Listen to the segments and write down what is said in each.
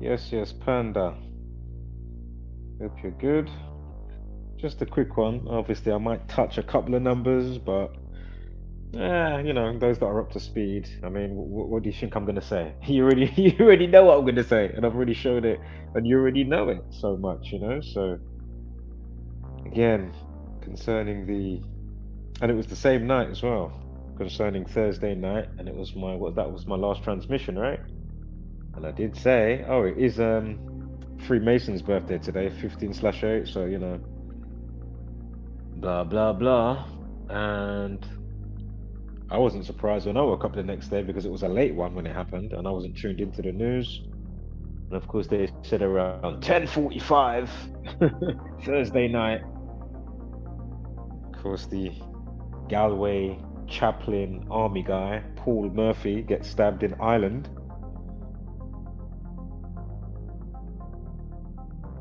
Yes, Panda. Hope you're good. Just a quick one. Obviously, I might touch a couple of numbers, but those that are up to speed. I mean, what do you think I'm gonna say? You already know what I'm gonna say, and I've already showed it, and you already know it so much. So again, concerning and it was the same night as well, concerning Thursday night, and it was that was my last transmission, right? And I did say, oh, it is Freemason's birthday today, 15/8. So blah blah blah, and I wasn't surprised when I woke up the next day because it was a late one when it happened, and I wasn't tuned into the news. And of course, they said around 10:45 Thursday night. Of course, the Galway chaplain army guy Paul Murphy gets stabbed in Ireland,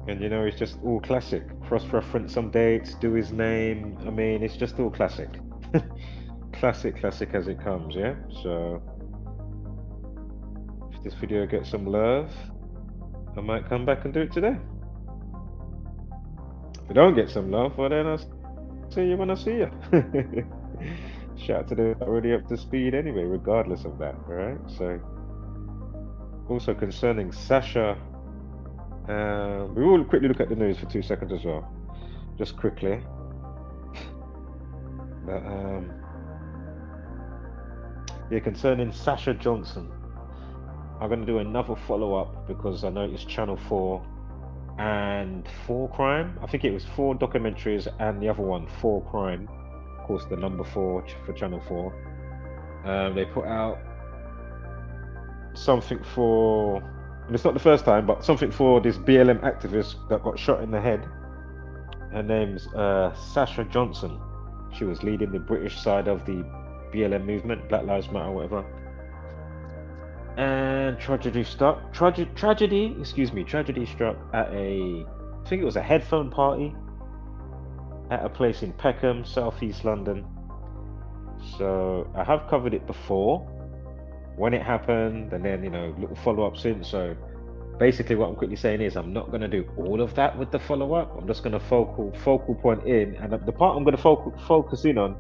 and it's just all classic. Cross-reference some dates, do his name. I mean, it's just all classic. Classic as it comes, yeah? So, if this video gets some love, I might come back and do it today. If I don't get some love, well then I'll see you when I see you. Shout out to those already up to speed anyway, regardless of that, alright? So, also concerning Sasha, we will quickly look at the news for 2 seconds as well. Just quickly. But, yeah, concerning Sasha Johnson, I'm going to do another follow-up because I noticed Channel 4 and 4 Crime. I think it was 4 documentaries and the other one, 4 Crime. Of course, the number 4 for Channel 4. They put out something for, and it's not the first time, but something for this BLM activist that got shot in the head. Her name's Sasha Johnson. She was leading the British side of the BLM movement, Black Lives Matter, whatever. And tragedy struck at I think it was a headphone party at a place in Peckham, southeast London. So I have covered it before, when it happened, and then little follow-up since. So basically what I'm quickly saying is I'm not going to do all of that with the follow-up. I'm just going to focal point in, and the part I'm going to focus in on,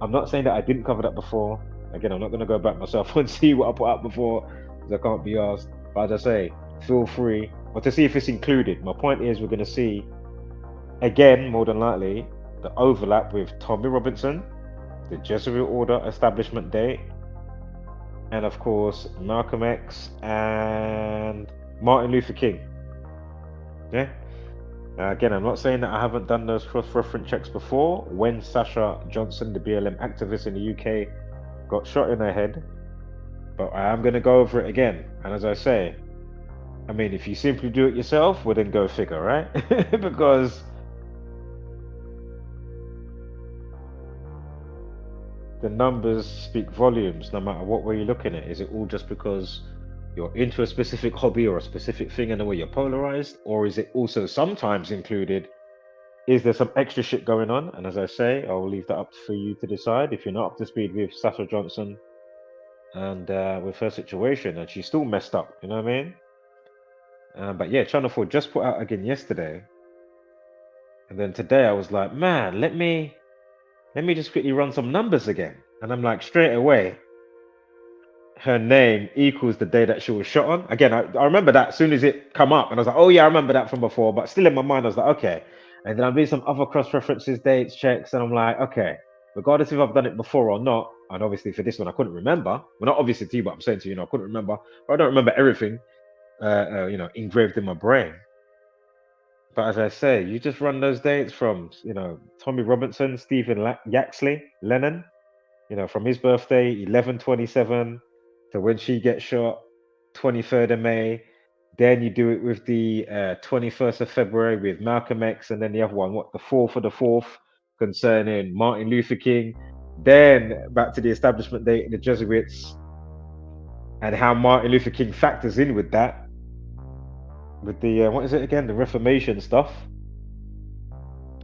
I'm not saying that I didn't cover that before. Again, I'm not going to go back myself and see what I put out before, because I can't be asked. But as I say, feel free, or to see if it's included. My point is we're going to see, again, more than likely, the overlap with Tommy Robinson, the Jesuit Order establishment date, and of course, Malcolm X and Martin Luther King. Yeah? Again, I'm not saying that I haven't done those cross-reference checks before. When Sasha Johnson, the BLM activist in the UK, got shot in her head, but I am going to go over it again. And as I say, I mean, if you simply do it yourself, well then go figure, right? Because the numbers speak volumes no matter what way you're looking at. Is it all just because you're into a specific hobby or a specific thing and the way you're polarized? Or is it also sometimes included, is there some extra shit going on? And as I say, I'll leave that up for you to decide if you're not up to speed with Sasha Johnson and with her situation, and she's still messed up, you know what I mean? But yeah, Channel 4 just put out again yesterday, and then today I was like, man, let me just quickly run some numbers again. And I'm like, straight away, her name equals the day that she was shot on. Again, I remember that as soon as it come up, and I was like, oh yeah, I remember that from before, but still in my mind I was like, okay. And then I'm doing some other cross-references, dates, checks, and I'm like, okay, regardless if I've done it before or not, and obviously for this one I couldn't remember. Well, not obviously to you, but I'm saying to you, I couldn't remember. But I don't remember everything, engraved in my brain. But as I say, you just run those dates from, Tommy Robinson, Stephen Yaxley, Lennon, from his birthday, 11/27, to when she gets shot, 23rd of May. Then you do it with the 21st of February with Malcolm X, and then the other one, the 4th of the 4th, concerning Martin Luther King. Then back to the establishment date in the Jesuits, and how Martin Luther King factors in with that, with the, what is it again, the Reformation stuff,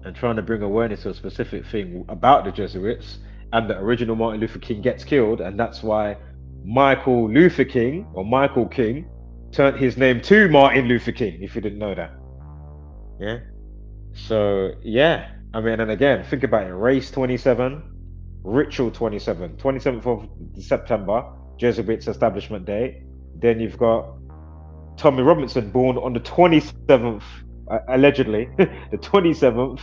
and trying to bring awareness to a specific thing about the Jesuits, and the original Martin Luther King gets killed, and that's why Michael Luther King, or Michael King, turned his name to Martin Luther King, if you didn't know that. Yeah. So, yeah. I mean, and again, think about it. Race 27, Ritual 27, 27th of September, Jesuits Establishment Day. Then you've got Tommy Robinson, born on the 27th, allegedly, the 27th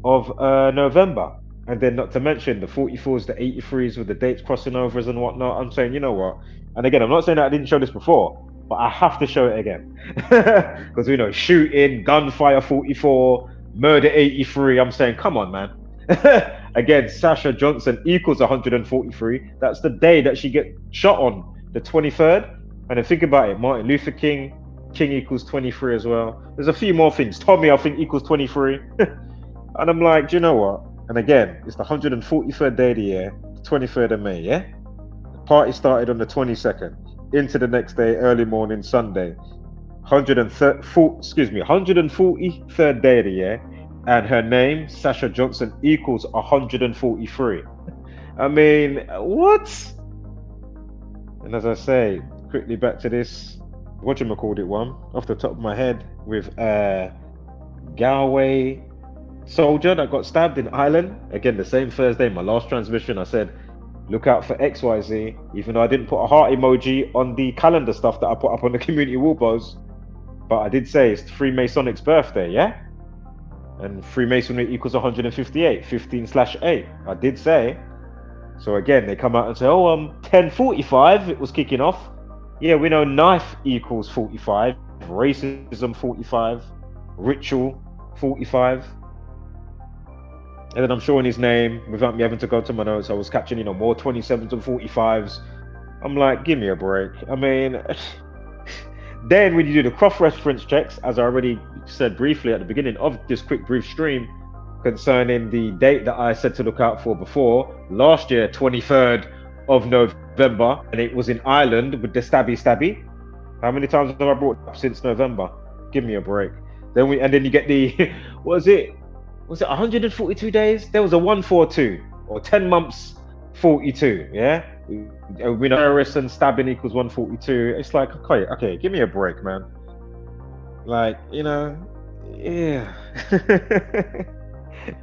of November. And then, not to mention the 44s, the 83s with the dates crossing overs and whatnot. I'm saying, you know what? And again, I'm not saying that I didn't show this before, but I have to show it again. Because, you know, shooting, gunfire 44, murder 83. I'm saying, come on, man. Again, Sasha Johnson equals 143. That's the day that she get shot on, the 23rd. And then think about it, Martin Luther King equals 23 as well. There's a few more things. Tommy, I think, equals 23. And I'm like, do you know what? And again, it's the 143rd day of the year, the 23rd of May, yeah? The party started on the 22nd, into the next day, early morning, Sunday. 143rd day of the year, and her name, Sasha Johnson, equals 143. I mean, what? And as I say, quickly back to this, whatchamacallit one, off the top of my head, with Galway soldier that got stabbed in Ireland. Again, the same Thursday, my last transmission, I said, look out for XYZ, even though I didn't put a heart emoji on the calendar stuff that I put up on the community wall post. But I did say it's Freemasonics birthday, yeah? And Freemasonry equals 158, 15/8. I did say. So again, they come out and say, oh, 1045, it was kicking off. Yeah, we know knife equals 45, racism 45, ritual 45. And then I'm showing his name without me having to go to my notes. I was catching, you know, more 27s and 45s. I'm like, give me a break. I mean, then when you do the cross-reference checks, as I already said briefly at the beginning of this quick brief stream concerning the date that I said to look out for before, last year, 23rd of November, and it was in Ireland with the stabby. How many times have I brought it up since November? Give me a break. Then you get the, was it 142 days? There was a 142, or 10 months 42, yeah? We know terrorists and stabbing equals 142. It's like, okay, give me a break, man. Like, you know, yeah.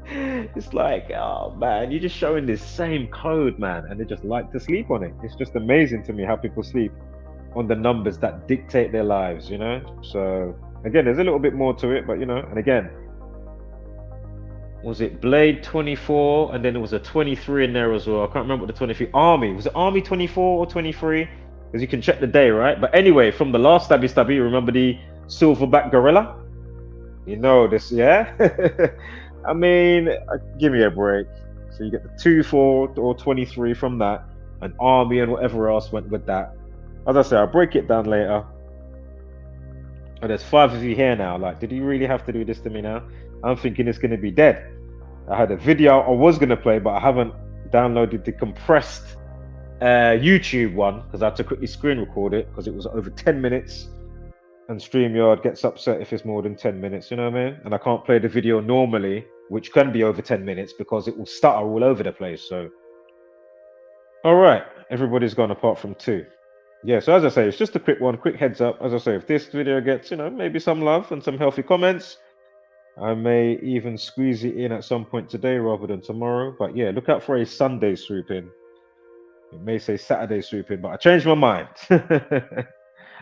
It's like, oh man, you're just showing this same code, man, and they just like to sleep on it. It's just amazing to me how people sleep on the numbers that dictate their lives, you know? So, again, there's a little bit more to it, but, you know, and again, was it Blade 24, and then there was a 23 in there as well. I can't remember what the 23, Army, was it Army 24 or 23? Because you can check the day, right? But anyway, from the last stabby, remember the silverback gorilla? You know this, yeah? I mean, give me a break. So you get the 2, 4, or 23 from that, and Army and whatever else went with that. As I say, I'll break it down later. And there's 5 of you here now. Like, did you really have to do this to me now? I'm thinking it's going to be dead. I had a video I was going to play, but I haven't downloaded the compressed YouTube one because I had to quickly screen record it because it was over 10 minutes. And StreamYard gets upset if it's more than 10 minutes, you know what I mean? And I can't play the video normally, which can be over 10 minutes because it will stutter all over the place. So, all right, everybody's gone apart from 2. Yeah, so as I say, it's just a quick one, quick heads up. As I say, if this video gets, you know, maybe some love and some healthy comments, I may even squeeze it in at some point today rather than tomorrow. But yeah, look out for a Sunday swoop in. It may say Saturday swoop in, but I changed my mind.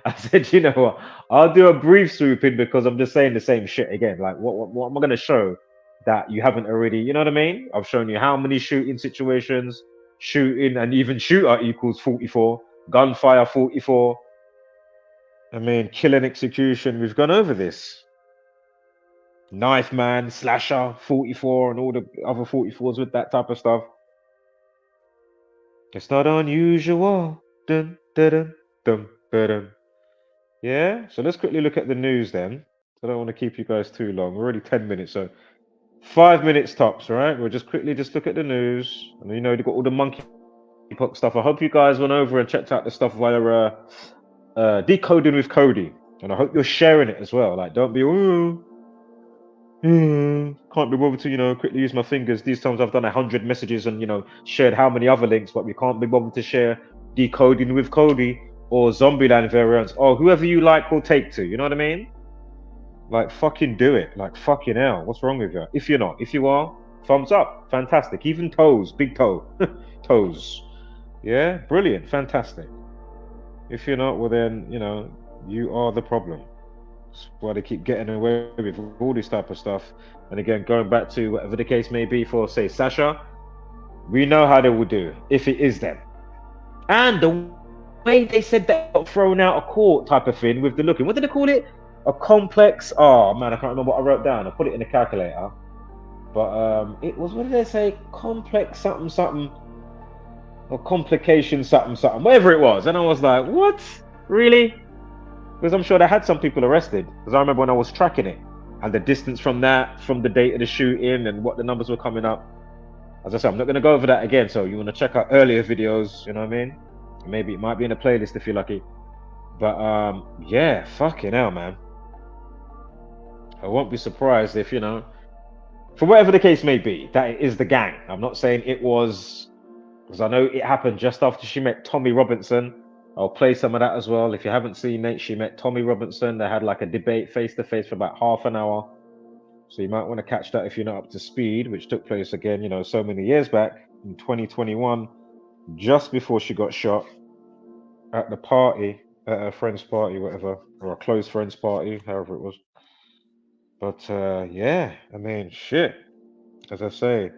I said, you know what? I'll do a brief swoop in because I'm just saying the same shit again. Like, what am I going to show that you haven't already? You know what I mean? I've shown you how many shooting situations, shooting and even shooter equals 44, gunfire 44. I mean, kill and execution. We've gone over this. Knife man, slasher, 44, and all the other 44s with that type of stuff. It's not unusual. Dun, dun, dun, dun, dun, dun. Yeah, so let's quickly look at the news then. I don't want to keep you guys too long. We're already 10 minutes, so 5 minutes tops, right? We'll just quickly look at the news. And you know, they've got all the monkeypox stuff. I hope you guys went over and checked out the stuff via Decoding with Cody. And I hope you're sharing it as well. Like, don't be, can't be bothered to, you know, quickly use my fingers. These times I've done 100 messages and, you know, shared how many other links, but we can't be bothered to share Decoding with Cody or Zombieland variants, or whoever you like will take to. You know what I mean? Like, fucking do it. Like, fucking hell. What's wrong with you? If you're not. If you are, thumbs up. Fantastic. Even toes. Big toe. Toes. Yeah? Brilliant. Fantastic. If you're not, well then, you know, you are the problem. That's why they keep getting away with all this type of stuff. And again, going back to whatever the case may be for, say, Sasha, we know how they will do if it is them. And the way they said that got thrown out of court type of thing with the looking. What did they call it? A complex. Oh man, I can't remember what I wrote down. I put it in the calculator. But it was, what did they say? Complex something something. Or complication something something. Whatever it was. And I was like, what? Really? Because I'm sure they had some people arrested. Because I remember when I was tracking it. And the distance from that, from the date of the shooting and what the numbers were coming up. As I said, I'm not going to go over that again. So you want to check out earlier videos, you know what I mean? Maybe it might be in a playlist if you're lucky. But yeah, fucking hell, man. I won't be surprised if, you know, for whatever the case may be, that it is the gang. I'm not saying it was, because I know it happened just after she met Tommy Robinson. I'll play some of that as well. If you haven't seen it, she met Tommy Robinson. They had like a debate face-to-face for about half an hour. So you might want to catch that if you're not up to speed, which took place again, you know, so many years back in 2021, just before she got shot at the party, at her friend's party, whatever, or a close friend's party, however it was. But yeah, I mean, shit. As I say,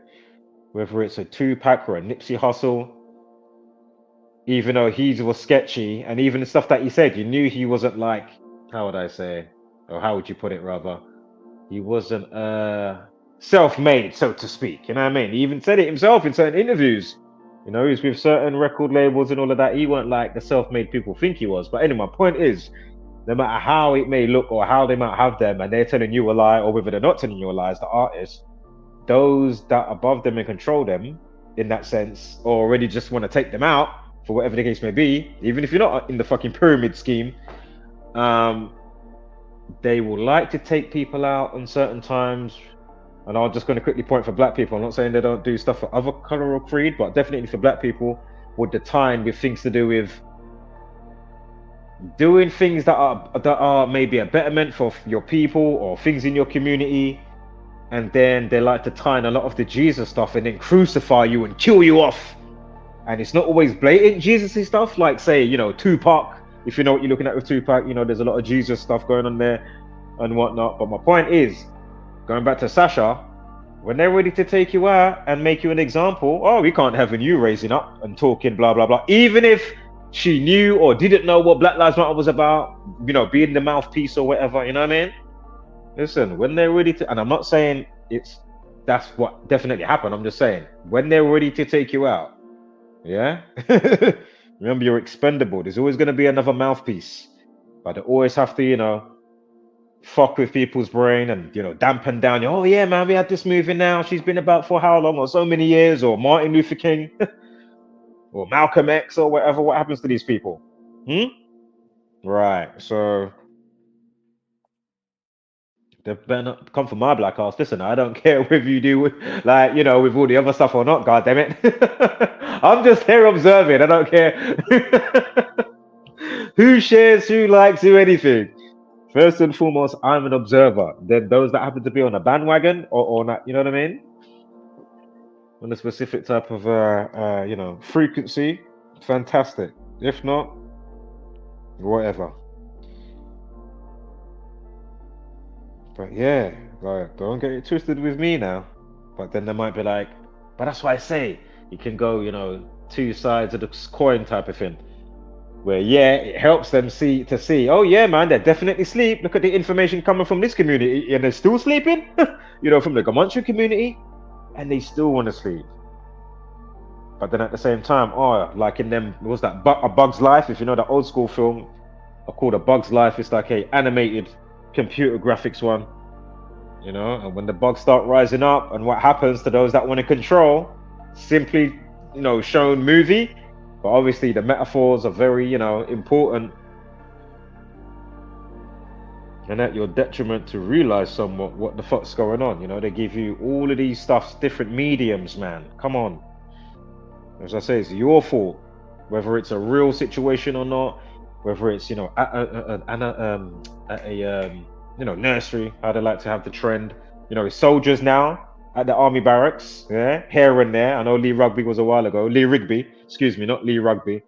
whether it's a Tupac or a Nipsey Hussle, even though he was sketchy, and even the stuff that he said, you knew he wasn't like, how would I say, or how would you put it rather? He wasn't self-made, so to speak. You know what I mean? He even said it himself in certain interviews. You know, he's with certain record labels and all of that. He weren't like the self-made people think he was. But anyway, my point is, no matter how it may look or how they might have them, and they're telling you a lie, or whether they're not telling you a lie as the artist, those that above them and control them, in that sense, or already just want to take them out, for whatever the case may be, even if you're not in the fucking pyramid scheme, they will like to take people out on certain times. And I'm just going to quickly point for black people. I'm not saying they don't do stuff for other color or creed, but definitely for black people, with the time, with things to do with doing things that are maybe a betterment for your people or things in your community. And then they like to tie in a lot of the Jesus stuff and then crucify you and kill you off. And it's not always blatant Jesus-y stuff, like, say, you know, Tupac. If you know what you're looking at with Tupac, you know, there's a lot of Jesus stuff going on there and whatnot. But my point is, going back to Sasha, when they're ready to take you out and make you an example, oh, we can't have you raising up and talking blah, blah, blah. Even if she knew or didn't know what Black Lives Matter was about, you know, being the mouthpiece or whatever, you know what I mean? Listen, when they're ready to, and I'm not saying that's what definitely happened. I'm just saying, when they're ready to take you out, yeah? Remember, you're expendable. There's always going to be another mouthpiece. But they always have to, you know, fuck with people's brain and, you know, dampen down. Oh, yeah, man, we had this movie now. She's been about for how long? Or so many years. Or Martin Luther King. Or Malcolm X or whatever. What happens to these people? Right. So they better not come for my black ass. Listen, I don't care whether you do, like, you know, with all the other stuff or not, God damn it. I'm just here observing. I don't care who shares, who likes, who anything. First and foremost, I'm an observer. Then those that happen to be on a bandwagon or not, you know what I mean? On a specific type of, you know, frequency, fantastic. If not, whatever. But yeah, like, don't get it twisted with me now. But then they might be like, but that's why I say you can go, you know, two sides of the coin type of thing. Where, yeah, it helps them see, oh yeah, man, they're definitely asleep. Look at the information coming from this community, and they're still sleeping. You know, from the Comanche community, and they still want to sleep. But then at the same time, oh, like in them, what was that, A Bug's Life? If you know that old school film called A Bug's Life, it's like a animated computer graphics one, you know. And when the bugs start rising up, and what happens to those that want to control, simply, you know, shown movie. But obviously the metaphors are very, you know, important, and at your detriment to realize somewhat what the fuck's going on. You know, they give you all of these stuffs, different mediums, man. Come on. As I say, it's your fault whether it's a real situation or not. whether it's at a nursery, how they like to have the trend. It's soldiers now at the army barracks, yeah, here and there. I know Lee Rugby was a while ago. Lee Rigby, excuse me, not Lee Rugby.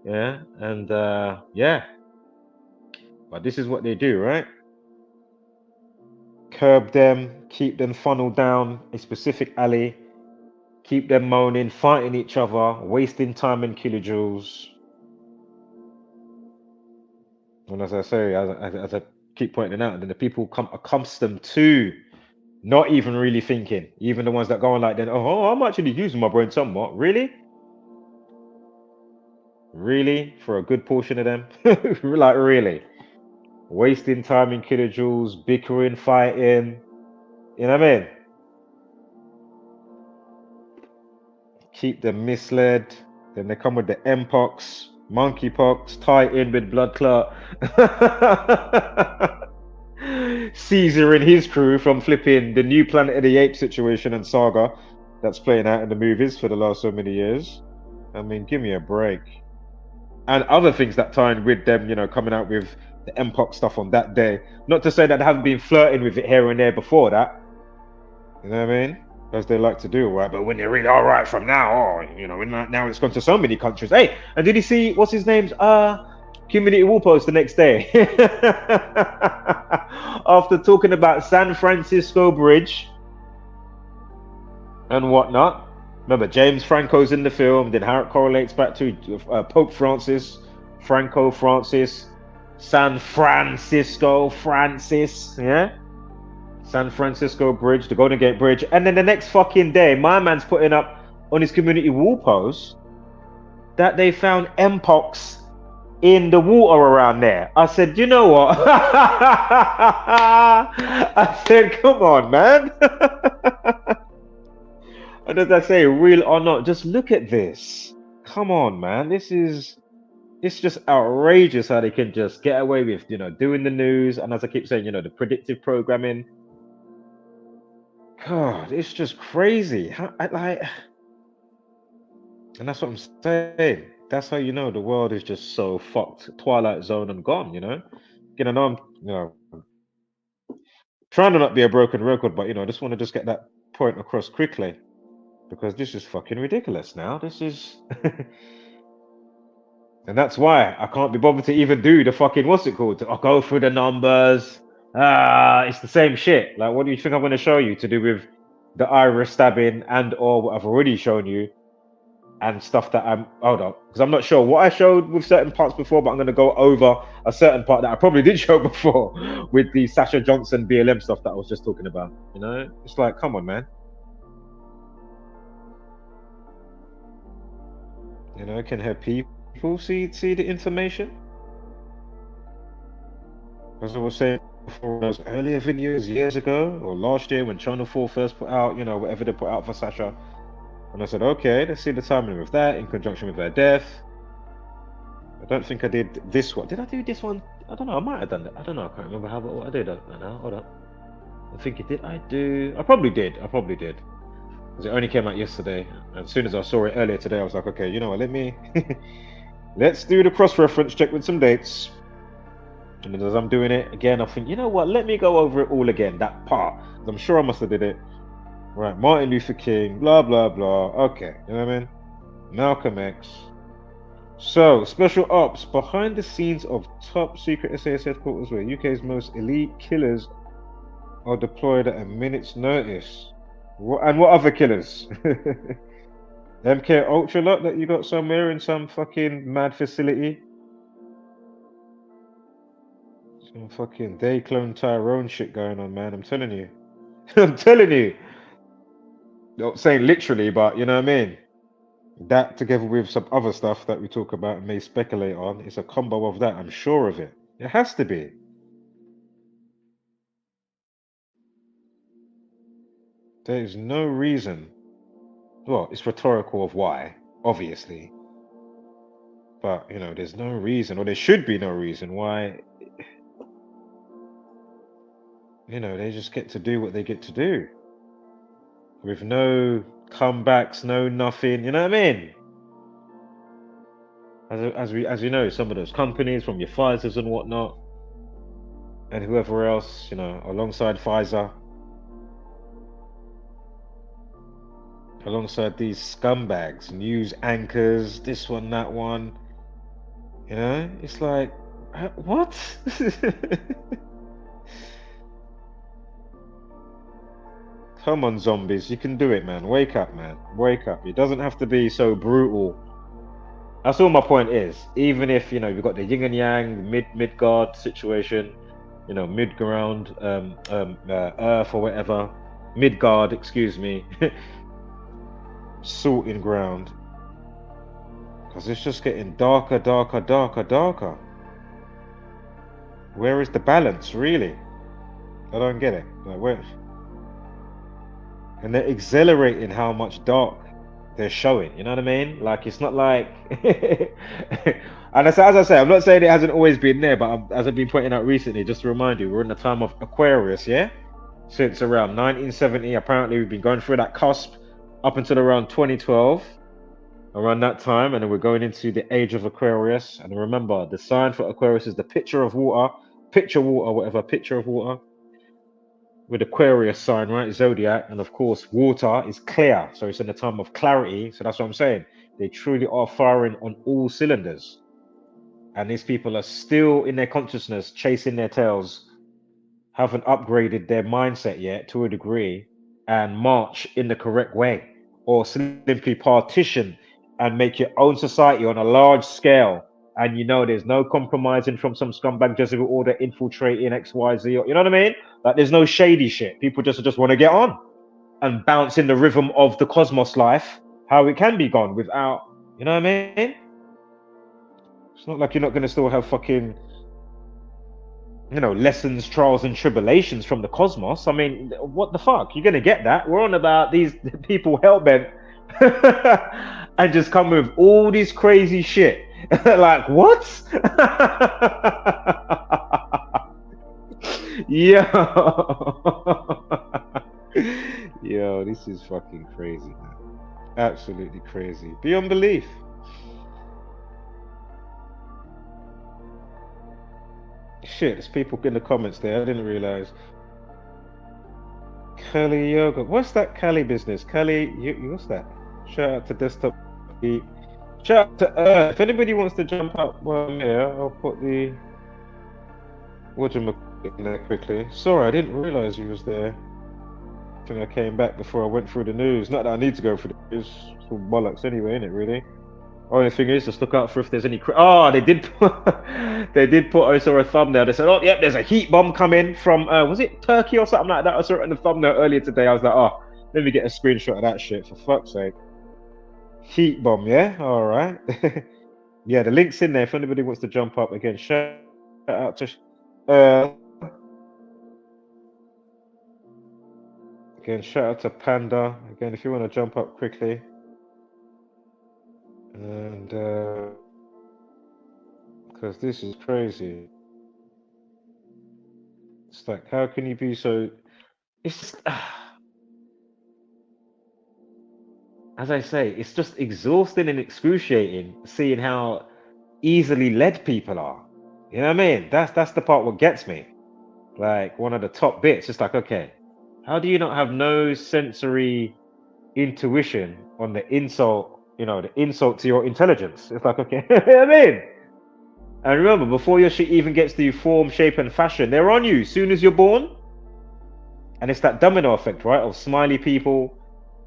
Yeah, and yeah, but this is what they do, right? Curb them, keep them funneled down a specific alley, keep them moaning, fighting each other, wasting time and kilojoules. And as I say, as I keep pointing out, then the people come accustomed to not even really thinking. Even the ones that go on like, then, oh, I'm actually using my brain somewhat. Really? Really? For a good portion of them? Like, really? Wasting time in kilojoules, bickering, fighting. You know what I mean? Keep them misled. Then they come with the mpox, monkeypox, tie in with blood clot. Caesar and his crew from flipping the new Planet of the Apes situation and saga that's playing out in the movies for the last so many years. I mean, give me a break. And other things that tie in with them, coming out with the mpox stuff on that day. Not to say that they haven't been flirting with it here and there before that. You know what I mean? As they like to do, right? But when they're really all right from now, now it's gone to so many countries. Hey, and did you see what's his name's community wall post the next day? After talking about San Francisco Bridge and whatnot. Remember, James Franco's in the film. Then how it correlates back to Pope Francis, Franco Francis, San Francisco Francis, yeah? San Francisco Bridge, the Golden Gate Bridge. And then the next fucking day, my man's putting up on his community wall post that they found mpox in the water around there. I said, you know what? I said, come on, man. And as I say, real or not, just look at this. Come on, man. It's just outrageous how they can just get away with, doing the news. And as I keep saying, the predictive programming. God, it's just crazy. And that's what I'm saying. That's how you know the world is just so fucked, Twilight Zone and gone. Again, I know I'm, trying to not be a broken record, but I just want to just get that point across quickly because this is fucking ridiculous. Now this is, and that's why I can't be bothered to even do the fucking what's it called? I'll go through the numbers. It's the same shit. Like, what do you think I'm going to show you to do with the iris stabbing and or what I've already shown you and stuff that hold up, because I'm not sure what I showed with certain parts before, but I'm going to go over a certain part that I probably did show before with the Sasha Johnson BLM stuff that I was just talking about. It's like, come on, man. Can her people see the information? As I was saying before, those earlier videos years ago or last year when Channel 4 first put out, whatever they put out for Sasha. And I said, okay, let's see the timing of that in conjunction with her death. I don't think I did this one. Did I do this one? I don't know. I might have done that. I don't know. I can't remember what I did now. Hold up. I think it did. I probably did. Because it only came out yesterday. And as soon as I saw it earlier today, I was like, okay, you know what? Let's do the cross-reference check with some dates. And then as I'm doing it again, I think, you know what? Let me go over it all again. That part. I'm sure I must have did it. Right, Martin Luther King, blah, blah, blah. Okay, you know what I mean? Malcolm X. So, special ops. Behind the scenes of top secret SAS headquarters where UK's most elite killers are deployed at a minute's notice. And what other killers? MK Ultra lot that you got somewhere in some fucking mad facility? Some fucking they clone Tyrone shit going on, man. I'm telling you. I'm telling you. Not saying literally, but you know what I mean? That together with some other stuff that we talk about and may speculate on, it's a combo of that, I'm sure of it. It has to be. There is no reason. Well, it's rhetorical of why, obviously. But, there's no reason, or there should be no reason why, they just get to do what they get to do. With no comebacks, no nothing, you know what I mean? as you know, some of those companies from your Pfizer's and whatnot, and whoever else, you know, alongside Pfizer, alongside these scumbags, news anchors, this one, that one, you know, it's like, what? Come on, zombies, you can do it, man. Wake up, man. Wake up. It doesn't have to be so brutal. That's all my point is. Even if, you know, you've got the yin and yang, Midgard situation, you know, mid-ground, Earth or whatever, Midgard, excuse me, salting ground, because it's just getting darker, darker, darker, darker. Where is the balance, really? I don't get it. Like, where? And they're accelerating how much dark they're showing. You know what I mean? Like, it's not like. And as I say, I'm not saying it hasn't always been there, but as I've been pointing out recently, just to remind you, we're in the time of Aquarius, yeah? Since around 1970, apparently we've been going through that cusp up until around 2012, around that time, and then we're going into the age of Aquarius. And remember, the sign for Aquarius is the picture of water, picture of water, with Aquarius sign, right? Zodiac, and of course, water is clear, so it's in the time of clarity. So that's what I'm saying. They truly are firing on all cylinders, and these people are still in their consciousness, chasing their tails, haven't upgraded their mindset yet to a degree, and march in the correct way, or simply partition and make your own society on a large scale. And you know, there's no compromising from some scumbag Jesuit order infiltrating XYZ. Or, you know what I mean? Like, there's no shady shit. People just want to get on and bounce in the rhythm of the cosmos life, how it can be gone without, you know what I mean? It's not like you're not going to still have fucking, you know, lessons, trials, and tribulations from the cosmos. I mean, what the fuck? You're going to get that. We're on about these people hellbent and just come with all this crazy shit. Like, what? Yo. Yo, this is fucking crazy, man. Absolutely crazy. Beyond belief. Shit, there's people in the comments there. I didn't realize. Kali Yoga. What's that Kali business? Kali, what's that? Shout out to Desktop Beat. Shout out to Earth. If anybody wants to jump up while I'm here, I'll put the in there quickly. Sorry, I didn't realize you was there. I think I came back before I went through the news. Not that I need to go through the news. It's all bollocks anyway, isn't it, really? Only thing is, just look out for if there's any. Oh, they did. They did put. I saw a thumbnail. They said, "Oh, yep, there's a heat bomb coming from. Was it Turkey or something like that?" I saw it in the thumbnail earlier today. I was like, "Oh, let me get a screenshot of that shit for fuck's sake." Heat bomb, yeah. All right. Yeah, the link's in there if anybody wants to jump up again. Shout out to. Again, shout out to Panda. Again, if you want to jump up quickly. And because this is crazy. It's like, how can you be so? It's just, as I say, it's just exhausting and excruciating seeing how easily led people are. You know what I mean? That's the part what gets me. Like, one of the top bits. It's like, okay, how do you not have no sensory intuition on the insult? You know, the insult to your intelligence. It's like, okay, you know what I mean? And remember, before your shit even gets to form, shape, and fashion, they're on you as soon as you're born. And it's that domino effect, right? Of smiley people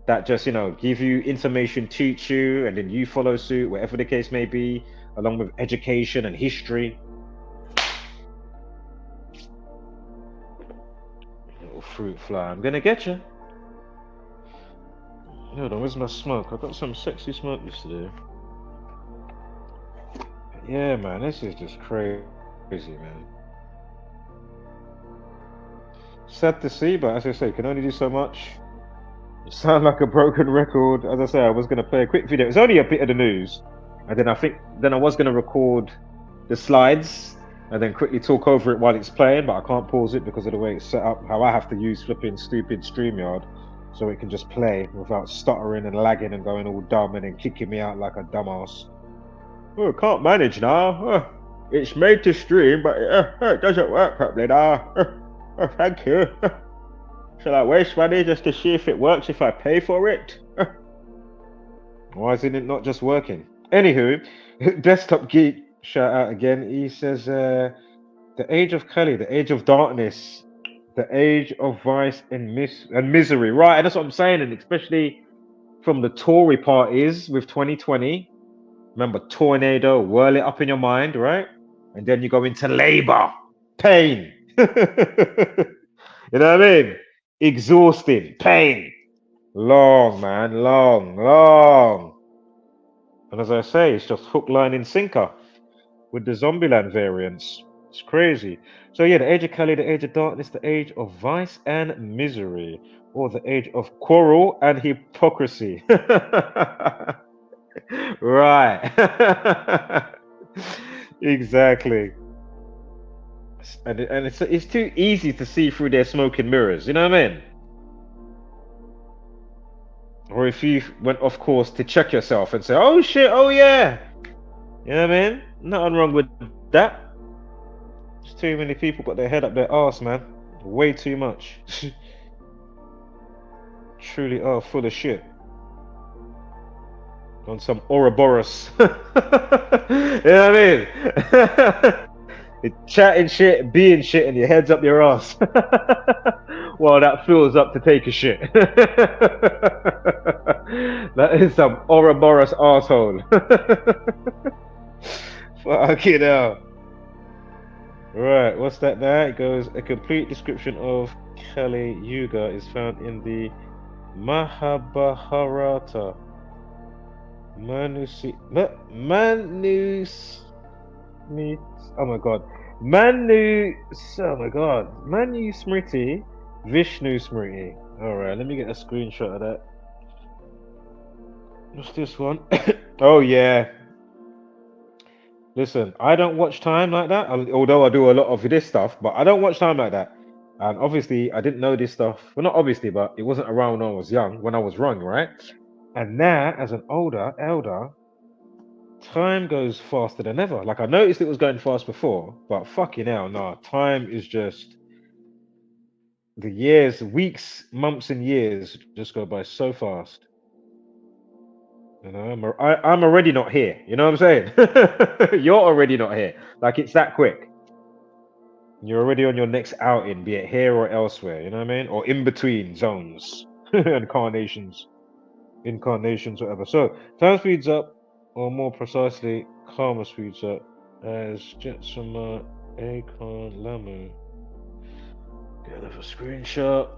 that just, you know, give you information, teach you, and then you follow suit, whatever the case may be, along with education and history. Little fruit fly, I'm gonna get you. Hold on, where's my smoke? I got some sexy smoke yesterday. Yeah, man, this is just crazy, man. Sad to see, but as I say, can only do so much. You sound like a broken record. As I say, I was going to play a quick video. It's only a bit of the news, and then I was going to record the slides and then quickly talk over it while it's playing, but I can't pause it because of the way it's set up. How I have to use flipping stupid StreamYard so it can just play without stuttering and lagging and going all dumb and then kicking me out like a dumbass. Oh, can't manage now. It's made to stream, but it doesn't work properly now. Thank you. Shall I waste money just to see if it works if I pay for it? Why isn't it not just working? Anywho, Desktop Geek, shout out again. He says, the age of Kelly, the age of darkness, the age of vice and misery. Right, and that's what I'm saying, and especially from the Tory parties with 2020. Remember, tornado, whirl it up in your mind, right? And then you go into labor, pain. You know what I mean? Exhausting, pain. Long, man, long, long. And as I say, it's just hook, line, and sinker with the Zombieland variants. It's crazy. So yeah, the age of Kali, the age of darkness, the age of vice and misery, or the age of quarrel and hypocrisy. Right. Exactly. And it's too easy to see through their smoke and mirrors. You know what I mean? Or if you went off course to check yourself and say, "Oh shit, oh yeah," you know what I mean? Nothing wrong with that. There's too many people got their head up their arse, man. Way too much. Truly are full of shit. On some Ouroboros. You know what I mean? Chatting shit, being shit, and your head's up your ass. While that fills up to take a shit. That is some Ouroboros asshole. Fucking hell. Right, what's that now? It goes, a complete description of Kali Yuga is found in the Mahabharata. Oh my god. Manu Smriti, Vishnu Smriti. Alright, let me get a screenshot of that. What's this one? Oh yeah. Listen, I don't watch time like that, although I do a lot of this stuff, but I don't watch time like that. And obviously, I didn't know this stuff. Well, not obviously, but it wasn't around when I was young, when I was wrong, right? And now, as an elder, time goes faster than ever. Like, I noticed it was going fast before, but fucking hell, nah. Time is just the years, weeks, months, and years just go by so fast. You know, I'm already not here. You know what I'm saying? You're already not here. Like, it's that quick. You're already on your next outing, be it here or elsewhere. You know what I mean? Or in between zones, incarnations, whatever. So time speeds up, or more precisely, karma speeds up as Jetsama Akon Lamu. Get another screenshot.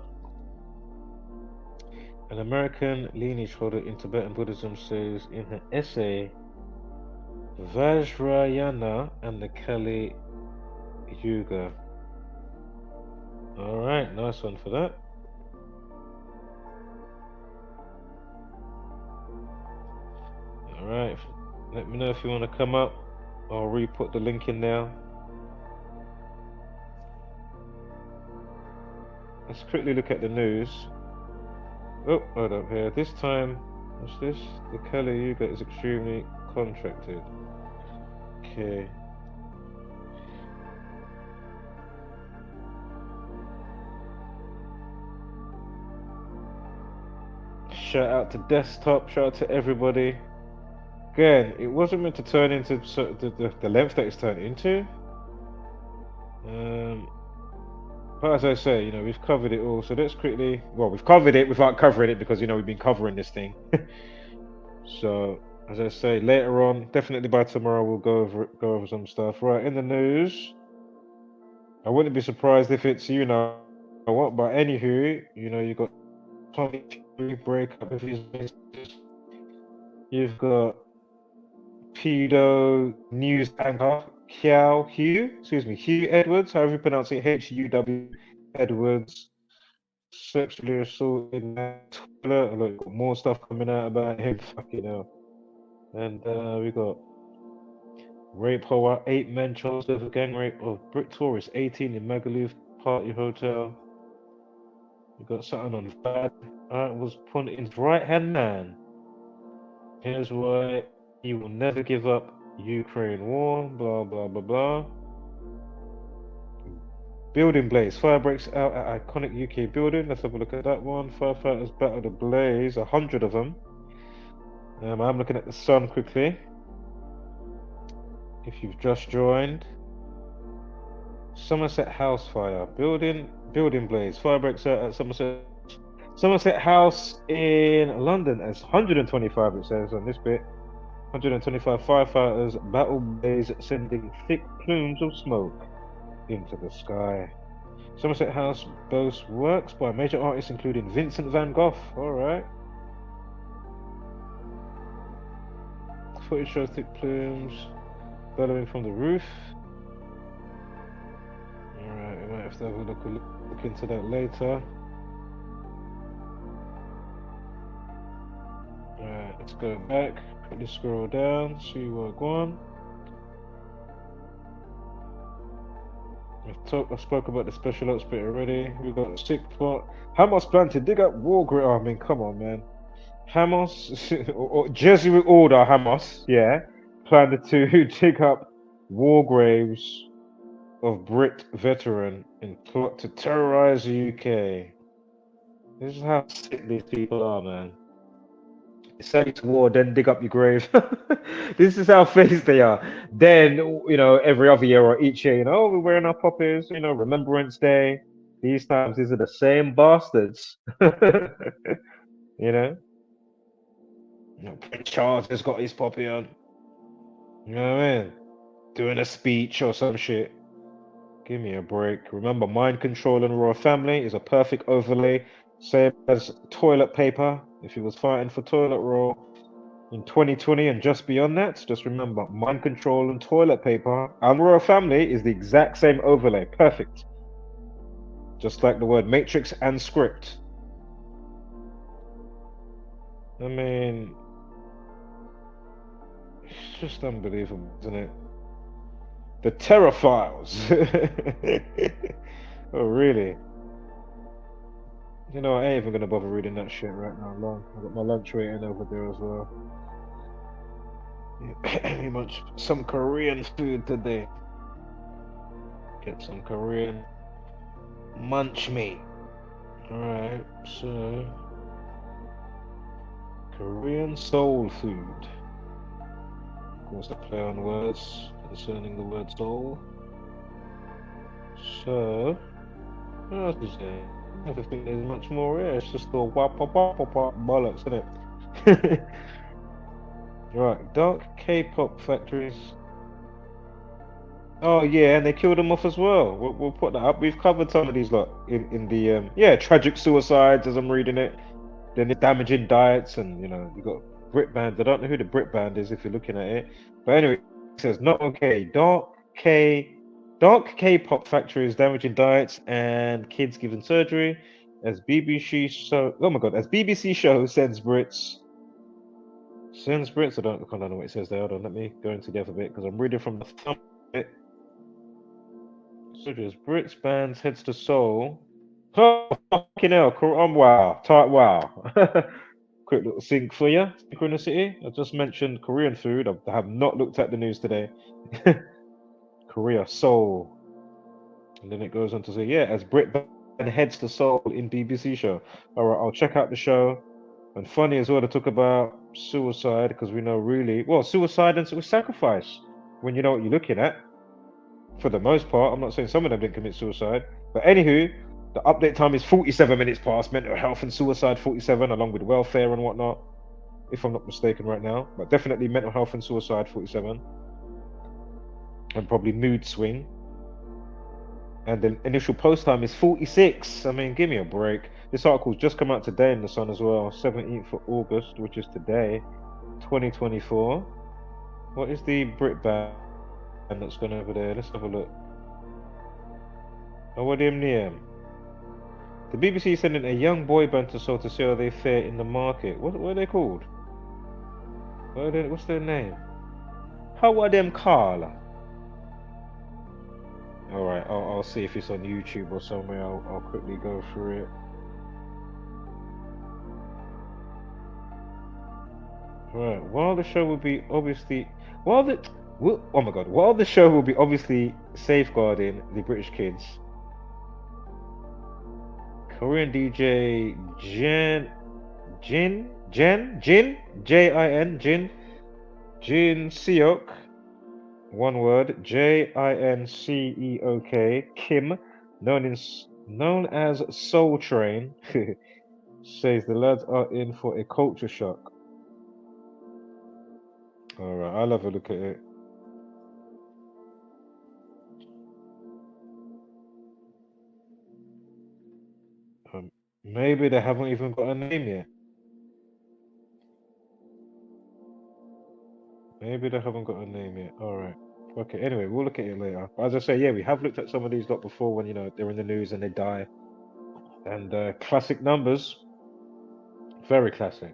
An American lineage holder in Tibetan Buddhism says in her essay, Vajrayana and the Kali Yuga. Alright, nice one for that. Alright, let me know if you want to come up. I'll re-put the link in now. Let's quickly look at the news. Oh, hold up here. This time, what's this? The Kali Yuga is extremely contracted. Okay. Shout out to Desktop, shout out to everybody. Again, it wasn't meant to turn into the length that it's turned into. But as I say, you know, we've covered it all. So let's quickly, well, we've covered it without covering it because, you know, we've been covering this thing. So as I say, later on, definitely by tomorrow, we'll go over some stuff. Right, in the news, I wouldn't be surprised if it's, you know what, but anywho, you know, you've got Tommy breakup with his missus. You've got pedo news anchor Hugh Edwards, however you pronounce it, Huw Edwards, sexually assaulted man, toilet. Look, got more stuff coming out about him. Fucking hell. And we got rape horror, 8 men charged with a gang rape of Brit tourist 18 in Magaluf Party Hotel. We got something on bad. Was Puntin's right hand man. Here's why he will never give up Ukraine war, blah blah blah blah. Building blaze. Fire breaks out at iconic UK building. Let's have a look at that one. Firefighters battle the blaze. 100 of them. I'm looking at the sun quickly. If you've just joined. Somerset House fire. Building blaze. Fire breaks out at Somerset House in London. As 125 it says on this bit. 125 firefighters battle blaze, sending thick plumes of smoke into the sky. Somerset House boasts works by major artists including Vincent van Gogh. Alright. Footage shows thick plumes bellowing from the roof. Alright, we might have to have a look into that later. Alright, let's go back. Quickly scroll down, see what going on. I spoke about the special ops bit already. We got a sick plot. Hamas plan to dig up war grave. I mean, come on, man. Hamas, or Jesuit order Hamas, yeah, planned to dig up war graves of Brit veteran in plot to terrorize the UK. This is how sick these people are, man. Send you to war, then dig up your grave. This is how phased they are. Then, every other year or each year, we're wearing our poppies, Remembrance Day. These times, these are the same bastards. You know? Prince Charles has got his poppy on. You know what I mean? Doing a speech or some shit. Give me a break. Remember, mind control and royal family is a perfect overlay. Same as toilet paper. If he was fighting for toilet roll in 2020 and just beyond that, just remember, mind control and toilet paper and royal family is the exact same overlay. Perfect. Just like the word matrix and script. I mean, it's just unbelievable, isn't it? The Terror Files. Oh, really? I ain't even gonna bother reading that shit right now. Long. I got my lunch waiting over there as well. We munch some Korean food today. Get some Korean munch meat. Alright, so Korean soul food. Of course, the play on words concerning the word soul. So, what else is there? I don't think there's much more here. It's just all bollocks, isn't it? Right, dark K-pop factories. Oh yeah, and they killed them off as well. We'll put that up. We've covered some of these in the tragic suicides as I'm reading it. Then the damaging diets, and you got Brit band. I don't know who the Brit band is if you're looking at it, but anyway, it says not okay. Dark K-pop factories damaging diets and kids given surgery as BBC show. Oh my God, as BBC show sends Brits. I don't know what it says there. Hold on, let me go into the other bit because I'm reading from the thumb bit. Soldiers, Brits bands heads to Seoul. Oh, fucking hell! Wow, wow. Quick little sync for you. Synchronicity. I just mentioned Korean food. I have not looked at the news today. Korea, Seoul. And then it goes on to say, yeah, as Brit band heads to Seoul in BBC show. All right, I'll check out the show. And funny as well to talk about suicide because we know suicide and sacrifice when you know what you're looking at. For the most part, I'm not saying some of them didn't commit suicide, but anywho, the update time is 47 minutes past. Mental health and suicide 47, along with welfare and whatnot, if I'm not mistaken right now. But definitely mental health and suicide 47, and probably mood swing. And the initial post time is 46. I mean, give me a break. This article's just come out today in the Sun as well, 17th of August, which is today, 2024. What is the Brit band that's gone over there? Let's have a look. Oh, what the name? The BBC is sending a young boy band to Seoul to see how they fare in the market. What are they called? What's their name? How are them called? Alright, I'll see if it's on YouTube or somewhere. I'll quickly go through it. Right, while the show will be obviously... Oh my god! While the show will be obviously safeguarding the British kids, Korean DJ Jin Seok, one word, Jinceok Kim, known as Soul Train, says the lads are in for a culture shock. All right, I'll have a look at it. Um, Maybe they haven't even got a name yet. Maybe they haven't got a name yet. All right. Okay. Anyway, we'll look at it later. As I say, yeah, we have looked at some of these lot before when they're in the news and they die. And classic numbers, very classic.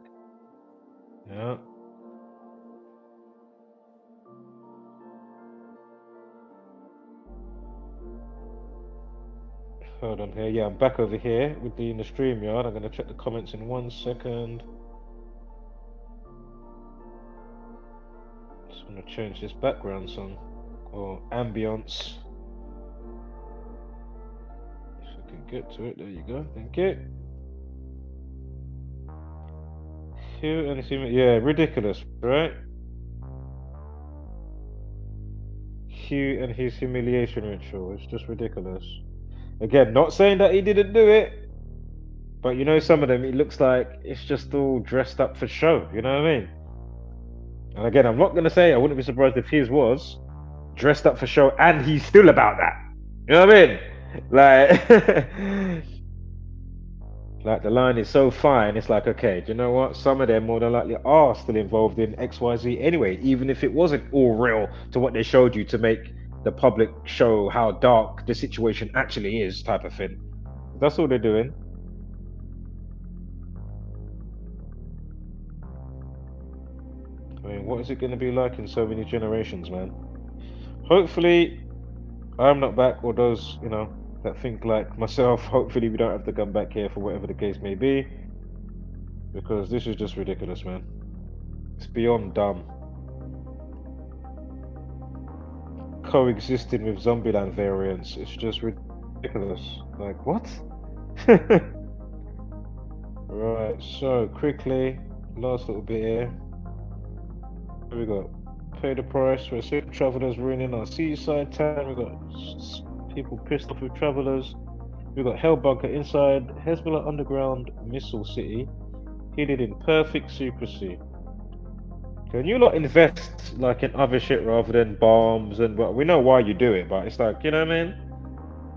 Yeah. Hold on here. Yeah, I'm back over here with in the stream yard. I'm gonna check the comments in 1 second. Just gonna change this background song or ambience. If I can get to it, there you go. Thank you. Hugh and his yeah, ridiculous, right? Hugh and his humiliation ritual. It's just ridiculous. Again, not saying that he didn't do it, but some of them, it looks like it's just all dressed up for show. You know what I mean? And again, I'm not gonna say I wouldn't be surprised if his was dressed up for show, and he's still about that. You know what I mean? Like, like the line is so fine. It's like, okay, do you know what? Some of them more than likely are still involved in X, Y, Z anyway, even if it wasn't all real to what they showed you to make the public show how dark the situation actually is, type of thing. That's all they're doing. I mean, what is it going to be like in so many generations, man? Hopefully, I'm not back, or those, that think like myself. Hopefully, we don't have to come back here for whatever the case may be, because this is just ridiculous, man. It's beyond dumb. Coexisting with Zombieland variants, it's just ridiculous. Like, what? Right, so quickly, last little bit here. Here we go. Pay the price. We're seeing travelers ruining our seaside town. We got people pissed off with travelers. We got Hell Bunker inside Hezbollah underground missile city, hidden in perfect secrecy. Can you not invest like in other shit rather than bombs and well, we know why you do it, but it's like, you know what I mean?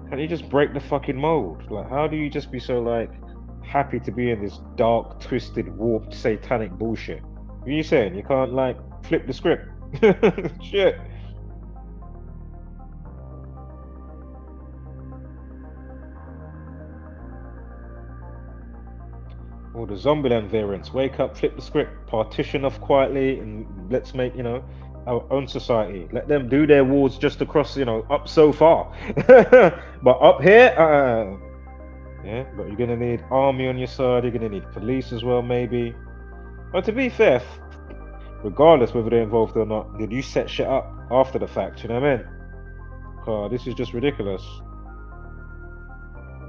Can you just break the fucking mold? Like, how do you just be so like happy to be in this dark, twisted, warped, satanic bullshit? What are you saying? You can't like flip the script? Shit. All the Zombieland variants. Wake up, flip the script, partition off quietly, and let's make, our own society. Let them do their wars just across, up so far. But up here, yeah, but you're gonna need army on your side, you're gonna need police as well, maybe. But to be fair, regardless whether they're involved or not, did you set shit up after the fact, you know what I mean? This is just ridiculous.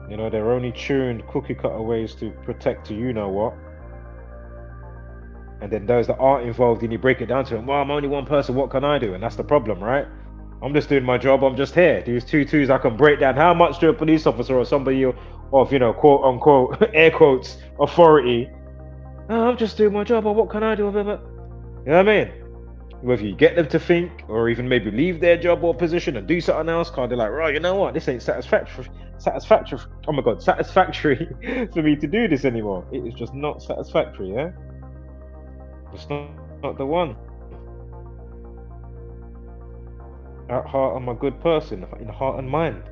They're only tuned cookie cutter ways to protect to you know what. And then those that aren't involved, and you break it down to them, well, I'm only one person, what can I do? And that's the problem, right? I'm just doing my job, I'm just here. These two twos I can break down how much to a police officer or somebody of, quote unquote, air quotes, authority. Oh, I'm just doing my job, or what can I do? You know what I mean? Whether you get them to think or even maybe leave their job or position and do something else, because they're like, right, you know what, this ain't satisfactory, oh my god, satisfactory for me to do this anymore. It is just not satisfactory, yeah? It's not the one. At heart, I'm a good person, in heart and mind.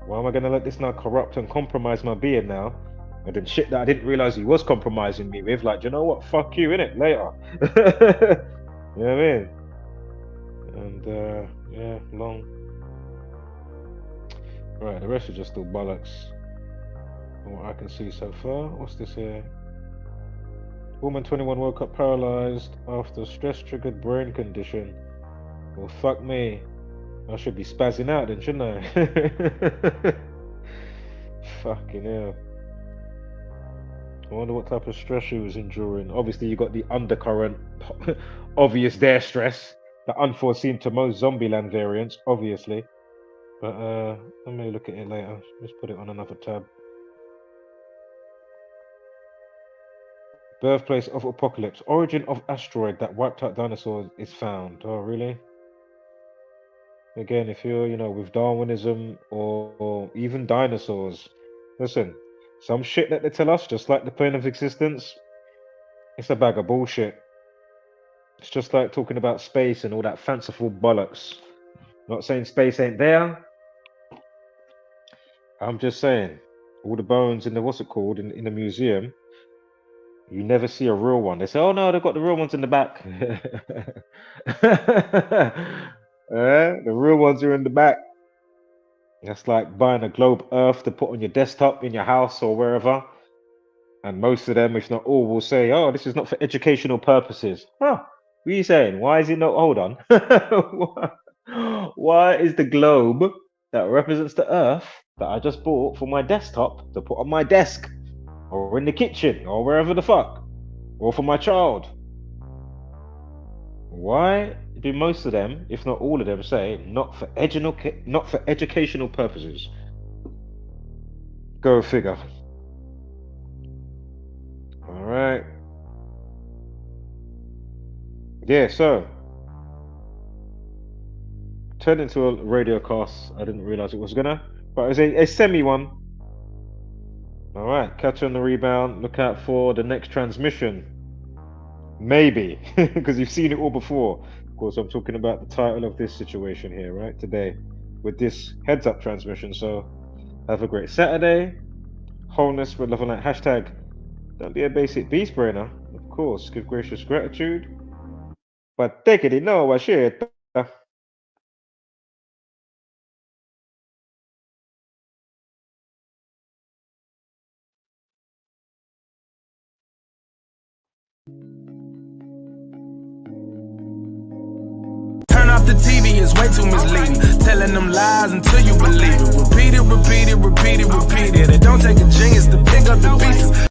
Why am I going to let this now corrupt and compromise my being now? And then shit that I didn't realize he was compromising me with, like, you know what, fuck you, innit, later. You know what I mean? And yeah, long. Right, the rest are just all bollocks. From what I can see so far. What's this here? Woman 21 woke up paralyzed after stress-triggered brain condition Well, fuck me. I should be spazzing out then, shouldn't I? Fucking hell. I wonder what type of stress she was enduring. Obviously, you got the undercurrent, obvious there stress, the unforeseen to most Zombieland variants, obviously. But let me look at it later. Let's put it on another tab. Birthplace of apocalypse. Origin of asteroid that wiped out dinosaurs is found. Oh, really? Again, if you're, with Darwinism or even dinosaurs, listen, some shit that they tell us, just like the plane of existence, it's a bag of bullshit. It's just like talking about space and all that fanciful bollocks. Not saying space ain't there. I'm just saying, all the bones in the, what's it called, in the museum, you never see a real one. They say, oh no, they've got the real ones in the back. The real ones are in the back. That's like buying a globe Earth to put on your desktop in your house or wherever. And most of them, if not all, will say, oh, this is not for educational purposes. Huh, what are you saying? Why is it not? Hold on. Why is the globe that represents the Earth that I just bought for my desktop to put on my desk or in the kitchen or wherever the fuck, or for my child? Why do most of them, if not all of them, say not for educational purposes? Go figure. All right. Yeah, so turned into a radio cast. I didn't realize it was gonna, but it was a semi one. All right, catch on the rebound. Look out for the next transmission. Maybe, because you've seen it all before. Of course, I'm talking about the title of this situation here, right? Today, with this heads up transmission. So, have a great Saturday. Wholeness with love and light. Hashtag, don't be a basic beast brainer. Of course, give gracious gratitude. But take it, no, what shit. The TV is way too misleading. Telling them lies until you believe it. Repeat it, repeat it, repeat it, repeat it. It don't take a genius to pick up the pieces.